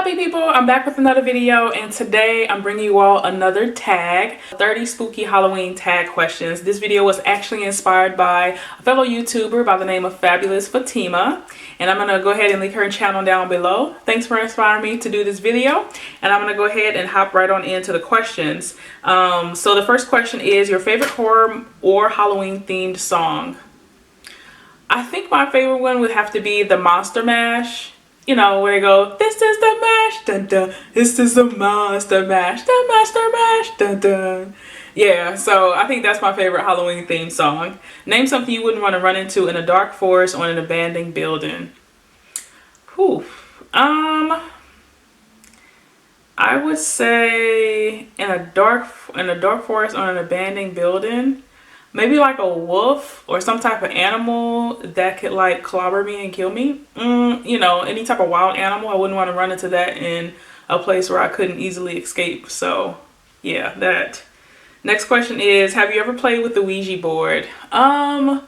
Happy people, I'm back with another video, and today I'm bringing you all another tag, 30 spooky Halloween tag questions. This video was actually inspired by a fellow YouTuber by the name of Fabulous Fatima, and I'm gonna go ahead and link her channel down below. Thanks for inspiring me to do this video, and I'm gonna go ahead and hop right on into the questions. So the first question is your favorite horror or Halloween themed song. I think my favorite one would have to be the Monster Mash. You know, where they go, this is the mash, dun dun, this is the monster mash, the master mash, dun dun. Yeah, so I think that's my favorite Halloween theme song. Name something you wouldn't want to run into in a dark forest or in an abandoned building. Whew. I would say in a dark forest or an abandoned building. Maybe like a wolf or some type of animal that could like clobber me and kill me. You know, any type of wild animal. I wouldn't want to run into that in a place where I couldn't easily escape. So yeah, that. Next question is, have you ever played with the Ouija board? I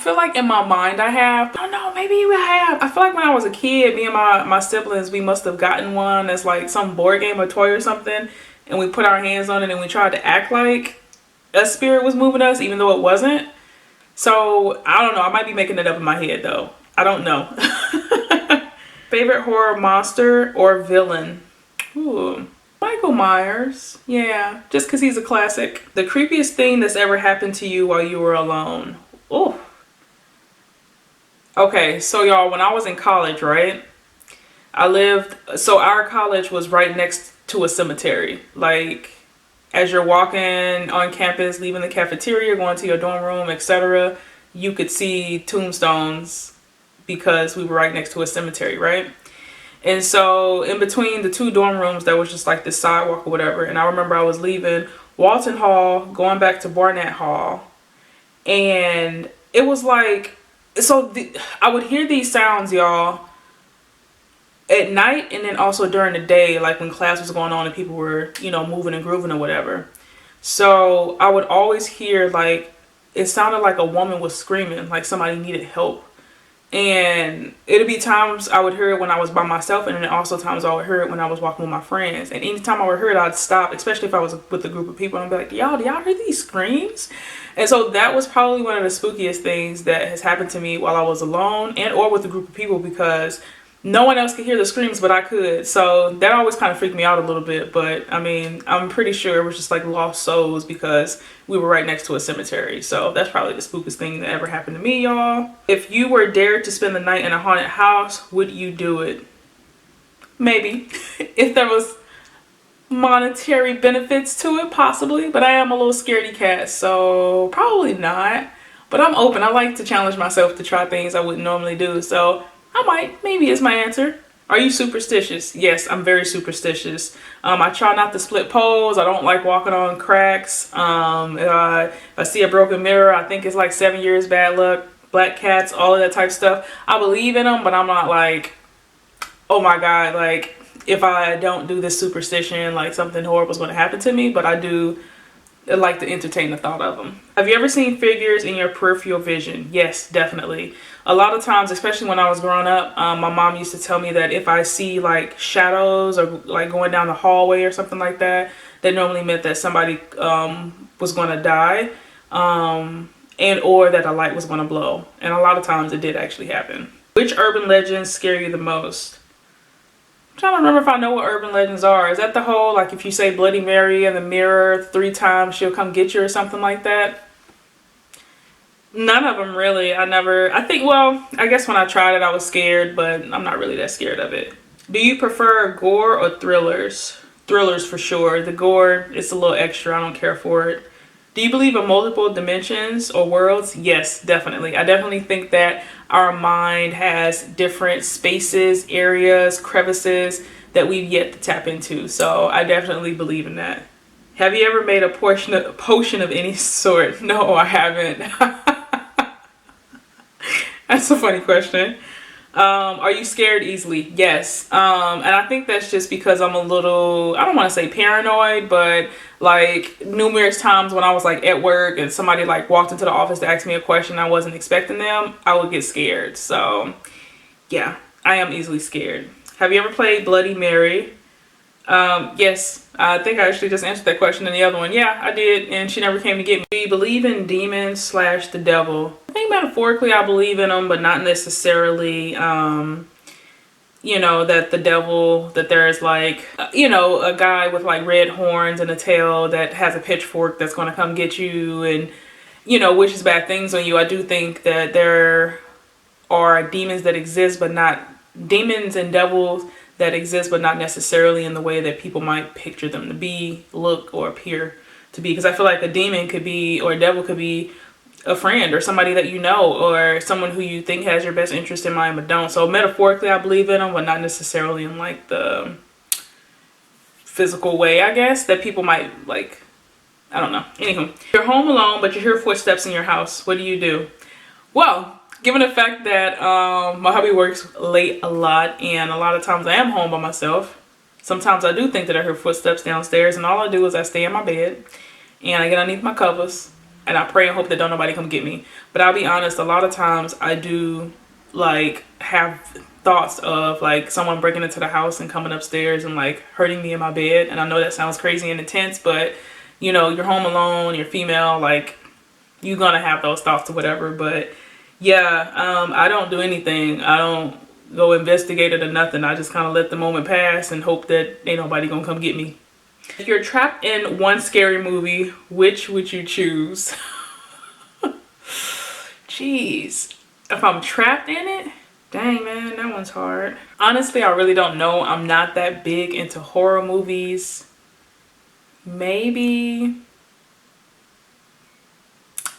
feel like in my mind I have. I don't know, maybe I have. I feel like when I was a kid, me and my siblings, we must have gotten one as like some board game or toy or something. And we put our hands on it and we tried to act like a spirit was moving us, even though it wasn't. So I don't know, I might be making it up in my head though. I don't know. Favorite horror monster or villain? Ooh, Michael Myers. Yeah, just because he's a classic. The creepiest thing that's ever happened to you while you were alone. Oh. Okay, so y'all, when I was in college, right? So our college was right next to a cemetery. Like, as you're walking on campus, leaving the cafeteria, going to your dorm room, etc., you could see tombstones because we were right next to a cemetery, right? And so in between the two dorm rooms, there was just like this sidewalk or whatever. And I remember I was leaving Walton Hall, going back to Barnett Hall. And it was like, I would hear these sounds, y'all, at night and then also during the day, like when class was going on and people were, you know, moving and grooving or whatever. So I would always hear like, it sounded like a woman was screaming, like somebody needed help. And it'd be times I would hear it when I was by myself, and then also times I would hear it when I was walking with my friends. And anytime I would hear it, I'd stop, especially if I was with a group of people, and I'd be like, y'all, do y'all hear these screams? And so that was probably one of the spookiest things that has happened to me while I was alone and or with a group of people, because no one else could hear the screams, but I could. So that always kind of freaked me out a little bit. But I mean, I'm pretty sure it was just like lost souls because we were right next to a cemetery. So that's probably the spookiest thing that ever happened to me, y'all. If you were dared to spend the night in a haunted house, would you do it? Maybe. If there was monetary benefits to it, possibly. But I am a little scaredy cat, so probably not. But I'm open. I like to challenge myself to try things I wouldn't normally do. So I might, maybe is my answer. Are you superstitious? Yes, I'm very superstitious. I try not to split poles. I don't like walking on cracks. If I see a broken mirror, I think it's like 7 years bad luck, black cats, all of that type of stuff. I believe in them, but I'm not like, oh my God, like if I don't do this superstition, like something horrible is going to happen to me. But I do like to entertain the thought of them. Have you ever seen figures in your peripheral vision? Yes, definitely. A lot of times, especially when I was growing up, my mom used to tell me that if I see like shadows or like going down the hallway or something like that, that normally meant that somebody was going to die, and or that a light was going to blow. And a lot of times it did actually happen. Which urban legends scare you the most? I'm trying to remember if I know what urban legends are. Is that the whole, like if you say Bloody Mary in the mirror 3 times, she'll come get you or something like that? None of them really. I think, well, I guess when I tried it, I was scared, but I'm not really that scared of it. Do you prefer gore or thrillers? Thrillers for sure. The gore, it's a little extra. I don't care for it. Do you believe in multiple dimensions or worlds? Yes, definitely. I definitely think that our mind has different spaces, areas, crevices that we've yet to tap into. So I definitely believe in that. Have you ever made a potion of any sort? No, I haven't. That's a funny question. Are you scared easily? Yes. And I think that's just because I'm a little, I don't want to say paranoid, but like numerous times when I was like at work and somebody like walked into the office to ask me a question I wasn't expecting them, I would get scared. So yeah, I am easily scared. Have you ever played Bloody Mary? Yes, I think I actually just answered that question in the other one. Yeah, I did, and she never came to get me. Do you believe in demons slash the devil? I think metaphorically I believe in them, but not necessarily, you know, that the devil, that there's like, you know, a guy with like red horns and a tail that has a pitchfork that's going to come get you and, you know, wishes bad things on you. I do think that there are demons that exist, but not demons and devils that exist, but not necessarily in the way that people might picture them to be, look, or appear to be. Because I feel like a demon could be, or a devil could be, a friend or somebody that you know, or someone who you think has your best interest in mind but don't. So metaphorically I believe in them, but not necessarily in like the physical way, I guess, that people might like. I don't know. Anywho, you're home alone but you hear footsteps in your house. What do you do? Well, given the fact that my hubby works late a lot and a lot of times I am home by myself, sometimes I do think that I hear footsteps downstairs, and all I do is I stay in my bed and I get underneath my covers and I pray and hope that don't nobody come get me. But I'll be honest, a lot of times I do like have thoughts of like someone breaking into the house and coming upstairs and like hurting me in my bed. And I know that sounds crazy and intense, but you know, you're home alone, you're female, like you're gonna have those thoughts or whatever. But yeah, I don't do anything. I don't go investigate it or nothing. I just kind of let the moment pass and hope that ain't nobody gonna come get me. If you're trapped in one scary movie, which would you choose? Jeez. If I'm trapped in it? Dang, man, that one's hard. Honestly, I really don't know. I'm not that big into horror movies. Maybe...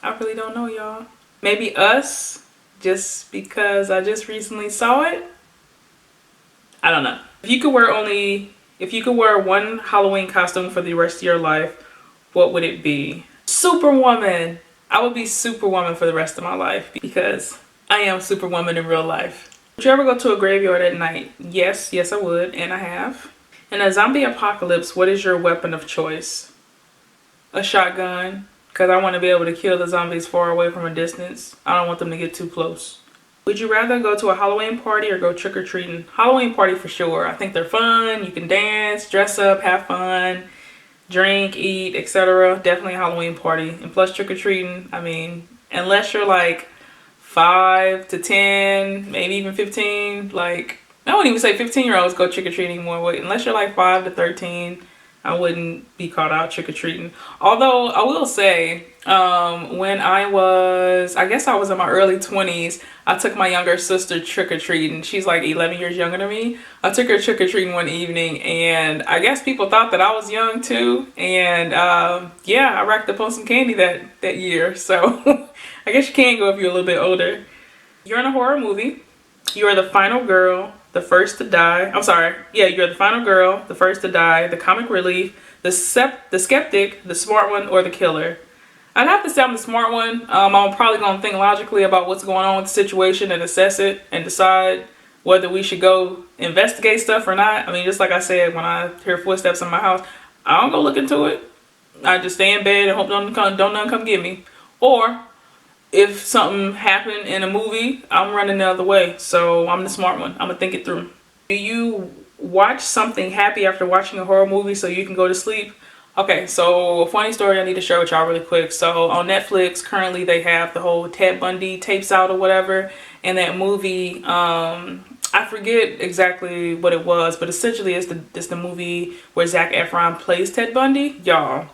I really don't know, y'all. Maybe Us, just because I just recently saw it. I don't know. If you could wear one Halloween costume for the rest of your life, what would it be? Superwoman. I would be Superwoman for the rest of my life because I am Superwoman in real life. Would you ever go to a graveyard at night? Yes, I would, and I have. In a zombie apocalypse, what is your weapon of choice? A shotgun, because I want to be able to kill the zombies far away from a distance. I don't want them to get too close. Would you rather go to a Halloween party or go trick-or-treating? Halloween party for sure. I think they're fun. You can dance, dress up, have fun, drink, eat, etc. Definitely a Halloween party. And plus trick-or-treating, I mean, unless you're like 5 to 10, maybe even 15, like, I wouldn't even say 15-year-olds go trick-or-treating anymore. Wait, unless you're like 5 to 13, I wouldn't be caught out trick-or-treating. Although I will say, when I guess I was in my early 20s, I took my younger sister trick-or-treating. She's like 11 years younger than me. I took her trick-or-treating one evening, and I guess people thought that I was young too. And yeah, I racked up on some candy that year. So I guess you can go if you're a little bit older. You're in a horror movie. You are the final girl, the first to die. I'm sorry. Yeah, you're the final girl, the first to die, the comic relief, the skeptic, the smart one, or the killer. I'd have to say I'm the smart one. I'm probably going to think logically about what's going on with the situation and assess it and decide whether we should go investigate stuff or not. I mean, just like I said, when I hear footsteps in my house, I don't go look into it. I just stay in bed and hope don't none come get me. Or if something happened in a movie, I'm running the other way. So I'm the smart one. I'm going to think it through. Do you watch something happy after watching a horror movie so you can go to sleep? Okay, so a funny story I need to share with y'all really quick. So on Netflix, currently they have the whole Ted Bundy tapes out or whatever. And that movie, I forget exactly what it was, but essentially it's the movie where Zac Efron plays Ted Bundy. Y'all,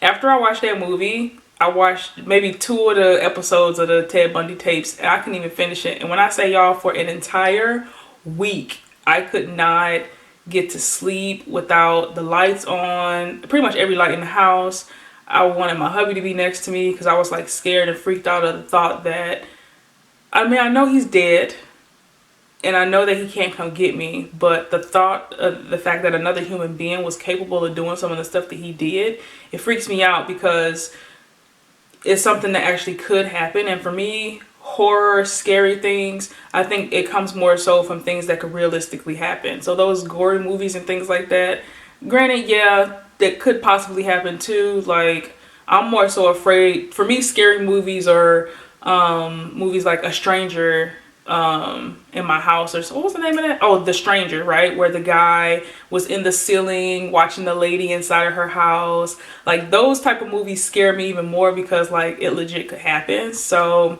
after I watched that movie, I watched maybe 2 of the episodes of the Ted Bundy tapes, and I couldn't even finish it. And when I say y'all, for an entire week, I could not get to sleep without the lights on, pretty much every light in the house. I wanted my hubby to be next to me because I was like scared and freaked out of the thought that, I mean, I know he's dead and I know that he can't come get me, but the thought of the fact that another human being was capable of doing some of the stuff that he did, it freaks me out because it's something that actually could happen. And for me, horror, scary things, I think it comes more so from things that could realistically happen. So those gory movies and things like that, granted, yeah, that could possibly happen too. Like, I'm more so afraid, for me, scary movies are movies like A Stranger, in my house, or what was the name of that? Oh, The Stranger, right? Where the guy was in the ceiling watching the lady inside of her house. Like those type of movies scare me even more because like it legit could happen. So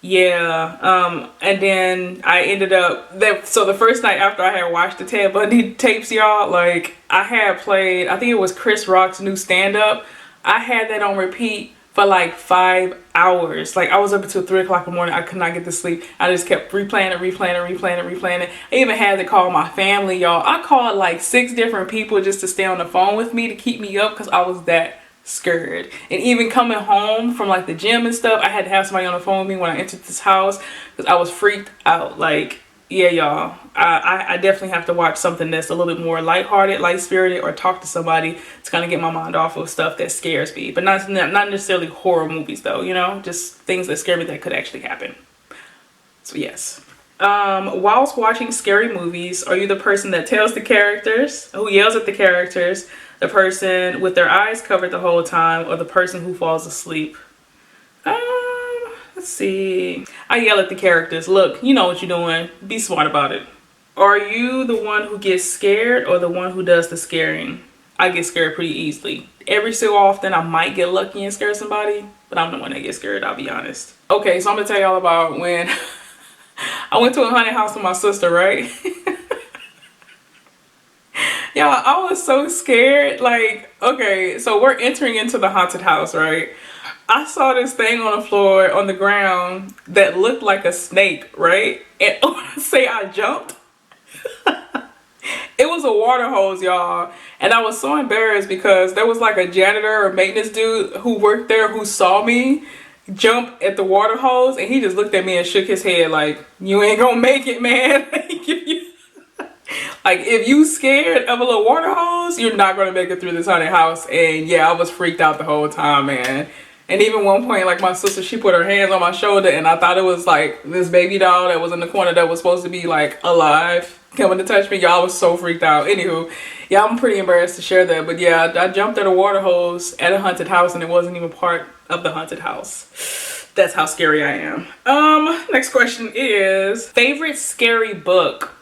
yeah, and then I ended up that. So the first night after I had watched the Ted Bundy tapes, y'all, like I had played, I think it was Chris Rock's new stand-up. I had that on repeat for like 5 hours. Like I was up until 3 o'clock in the morning. I could not get to sleep. I just kept replaying it, replaying it, replaying it, replaying it. I even had to call my family, y'all. I called like 6 different people just to stay on the phone with me to keep me up because I was that scared. And even coming home from like the gym and stuff, I had to have somebody on the phone with me when I entered this house because I was freaked out. Like, yeah, y'all, I definitely have to watch something that's a little bit more lighthearted, light-spirited, or talk to somebody to kind of get my mind off of stuff that scares me. But not necessarily horror movies though, you know, just things that scare me that could actually happen. So yes. Whilst watching scary movies, are you the person that tells the characters, who yells at the characters, the person with their eyes covered the whole time, or the person who falls asleep? Let's see. I yell at the characters. Look, you know what you're doing. Be smart about it. Are you the one who gets scared or the one who does the scaring? I get scared pretty easily. Every so often I might get lucky and scare somebody, but I'm the one that gets scared, I'll be honest. Okay, so I'm gonna tell y'all about when I went to a haunted house with my sister, right? Y'all, I was so scared. Like, okay, so we're entering into the haunted house, right? I saw this thing on the floor, on the ground, that looked like a snake, right? And say I jumped. It was a water hose, y'all. And I was so embarrassed because there was like a janitor or maintenance dude who worked there who saw me jump at the water hose. And he just looked at me and shook his head like, you ain't gonna make it, man. Like, if you scared of a little water hose, you're not gonna make it through this haunted house. And yeah, I was freaked out the whole time, man. And even one point, like my sister, she put her hands on my shoulder and I thought it was like this baby doll that was in the corner that was supposed to be like alive coming to touch me. Y'all, was so freaked out. Anywho, yeah, I'm pretty embarrassed to share that. But yeah, I jumped at a water hose at a haunted house and it wasn't even part of the haunted house. That's how scary I am. Next question is, favorite scary book?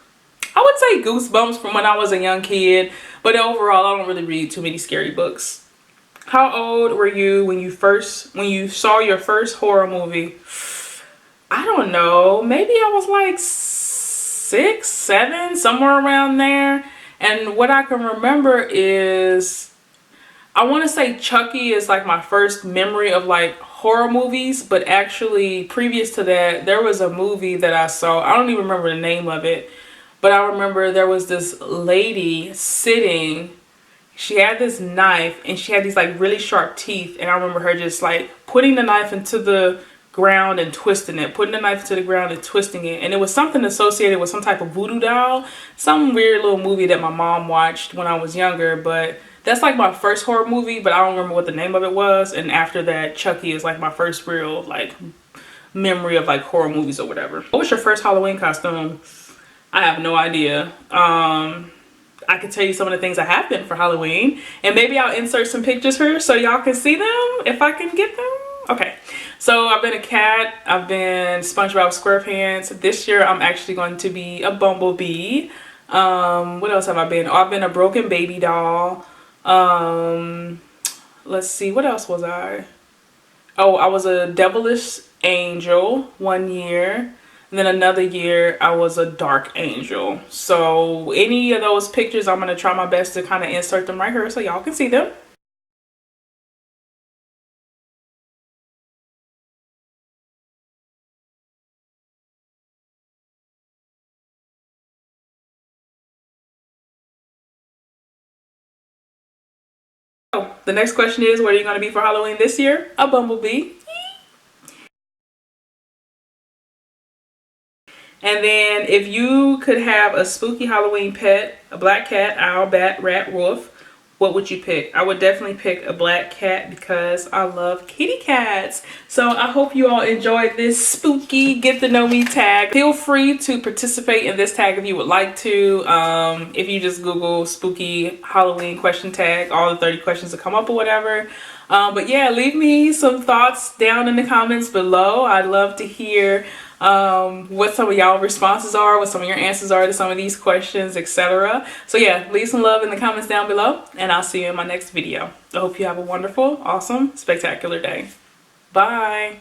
I would say Goosebumps from when I was a young kid, but overall I don't really read too many scary books. How old were you when you saw your first horror movie? I don't know. Maybe I was like 6, 7, somewhere around there. And what I can remember is, I want to say Chucky is like my first memory of like horror movies, but actually previous to that, there was a movie that I saw. I don't even remember the name of it, but I remember there was this lady sitting. She had this knife and she had these like really sharp teeth, and I remember her just like putting the knife into the ground and twisting it, putting the knife into the ground and twisting it. And it was something associated with some type of voodoo doll, some weird little movie that my mom watched when I was younger. But that's like my first horror movie, but I don't remember what the name of it was. And after that, Chucky is like my first real like memory of like horror movies or whatever. What was your first Halloween costume? I have no idea. I can tell you some of the things I have been for Halloween, and maybe I'll insert some pictures here so y'all can see them if I can get them. Okay, so I've been a cat, I've been SpongeBob SquarePants. This year I'm actually going to be a Bumblebee. What else have I been? Oh, I've been a broken baby doll. Let's see, what else was I? Oh, I was a devilish angel one year. And then another year I was a dark angel. So any of those pictures, I'm going to try my best to kind of insert them right here so y'all can see them. So the next question is, what are you going to be for Halloween this year? A bumblebee. And then if you could have a spooky Halloween pet, a black cat, owl, bat, rat, wolf, what would you pick? I would definitely pick a black cat because I love kitty cats. So I hope you all enjoyed this spooky get to know me tag. Feel free to participate in this tag if you would like to. If you just Google spooky Halloween question tag, all the 30 questions will come up or whatever. But yeah, leave me some thoughts down in the comments below. I'd love to hear what some of y'all responses are, what some of your answers are to some of these questions, etc. So yeah, leave some love in the comments down below, and I'll see you in my next video. I hope you have a wonderful, awesome, spectacular day. Bye.